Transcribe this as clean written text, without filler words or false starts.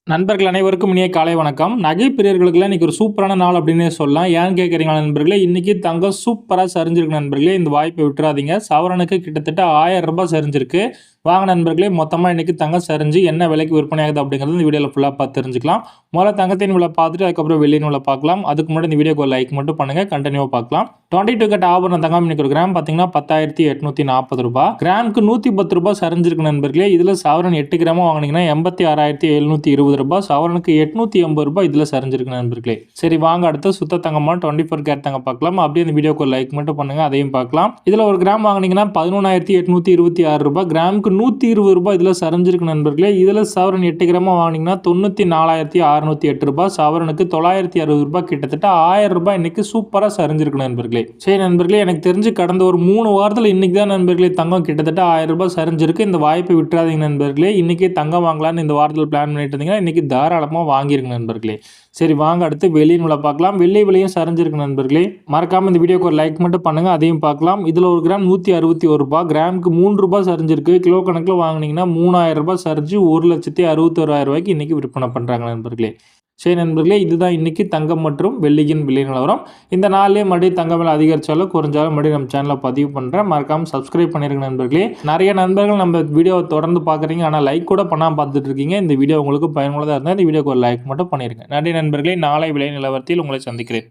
நண்பர்கள் அனைவருக்கும் இனிய காலை வணக்கம். நகை பிரியர்களுக்குலாம் இன்னைக்கு ஒரு சூப்பரான நாள் அப்படின்னே சொல்லலாம். ஏன்னு கேட்குறீங்களா நண்பர்களே? இன்னைக்கு தங்கம் சூப்பரா சரிஞ்சிருக்கு நண்பர்களே. இந்த வாய்ப்பை விட்டுறாதீங்க. சவரனுக்கு கிட்டத்தட்ட ரூ. 1000 சரிஞ்சிருக்கு. வாங்க நண்பர்களே, மொத்தமா இன்னைக்கு தங்கம் சரிஞ்சு என்ன விலைக்கு விற்பனை ஆகுது அப்படிங்கிறது இந்த வீடியோல ஃபுல்லா பார்த்து தெரிஞ்சுக்கலாம். முதல்ல தங்கத்தின் விலை பார்த்துட்டு அதுக்கப்புறம் வெள்ளியின் விலை பார்க்கலாம். அதுக்கு முன்னாடி இந்த வீடியோக்கு ஒரு லைக் மட்டும் பண்ணுங்க. கண்டினியூவா பார்க்கலாம். 22 கேரட் ஆபரண தங்கம் இன்னைக்கு ஒரு கிராம் பார்த்தீங்கன்னா ரூ. 10,840. கிராமுக்கு ரூ. 110 சரிஞ்சிருக்கு நண்பர்களே. இதுல சவரன் 8 கிராமா வாங்குனீங்கன்னா ரூ. 86,720. சவரனுக்கு ரூ. 880 இதுல சரிஞ்சிருக்கு நண்பர்களே. சரி வாங்க அடுத்து சுத்த தங்கமா 24 கேரட் தங்கம் பார்க்கலாம். அப்படியே இந்த வீடியோக்கு ஒரு லைக் மட்டும் பண்ணுங்க. அதையும் பார்க்கலாம். இதுல ஒரு கிராம் வாங்குனீங்கன்னா ரூ. 11,826. கிராமுக்கு ரூ. 120 இதுல சரிஞ்சிருக்கு நண்பர்களே. இதுல சவரன் 8 கிராமா வாங்குனீங்கன்னா ரூ. 94,608. சவரனுக்கு ரூ. 960 கிட்டத்தட்ட ரூ. 1000 இன்னைக்கு சூப்பரா சரிஞ்சிருக்கு நண்பர்களே. சரி நண்பர்களே, எனக்கு தெரிஞ்சு கடந்த ஒரு 3 வாரத்துல இன்னைக்கு தான் நண்பர்களே தங்கம் கிட்டத்தட்ட ரூ. 1000 சரிஞ்சிருக்கு. இந்த வாய்ப்பை விட்டுறாதீங்க நண்பர்களே. இன்னைக்கு தங்கம் வாங்கலாம்னு இந்த வாரத்தில் பிளான் பண்ணிட்டு இருந்தீங்கன்னா இன்னைக்கு தாராளமா வாங்கிருங்க நண்பர்களே. சரி வாங்க அடுத்து வெள்ளியின் விலை பார்க்கலாம். வெள்ளி விலையும் சரிஞ்சிருக்கு நண்பர்களே. மறக்காம இந்த வீடியோக்கு ஒரு லைக் மட்டும் பண்ணுங்க. அதையும் பார்க்கலாம். இதுல ஒரு கிராம் ரூ. 161. கிராமுக்கு ரூ. 3 சரிஞ்சிருக்கு. கிலோ கணக்கில் வாங்கினீங்கன்னா ரூ. 3000 சரிஞ்சு ரூ. 1,61,000 இன்னைக்கு விற்பனை பண்றாங்க நண்பர்களே. சரி நண்பர்களே, இதுதான் இன்னைக்கு தங்கம் மற்றும் வெள்ளியின் விலை நிலவரம். இந்த நாள்லயே மறுபடியும் தங்கம் விலை அதிகரிச்சாலும் குறைஞ்சாலும் மறுபடியும் நம்ம சேனலை பதிவு பண்றேன். மறக்காம சப்ஸ்கிரைப் பண்ணிருங்க நண்பர்களே. நிறைய நண்பர்கள் நம்ம வீடியோவை தொடர்ந்து பார்க்குறீங்க, ஆனால் லைக் கூட பண்ணாம பார்த்துட்டு இருக்கீங்க. இந்த வீடியோ உங்களுக்கு பயனுள்ளதாக இருந்தால் இந்த வீடியோக்கு ஒரு லைக் மட்டும் பண்ணிருங்க. நன்றி நண்பர்களே. நாளை விலை நிலவரத்தில் உங்களை சந்திக்கிறேன்.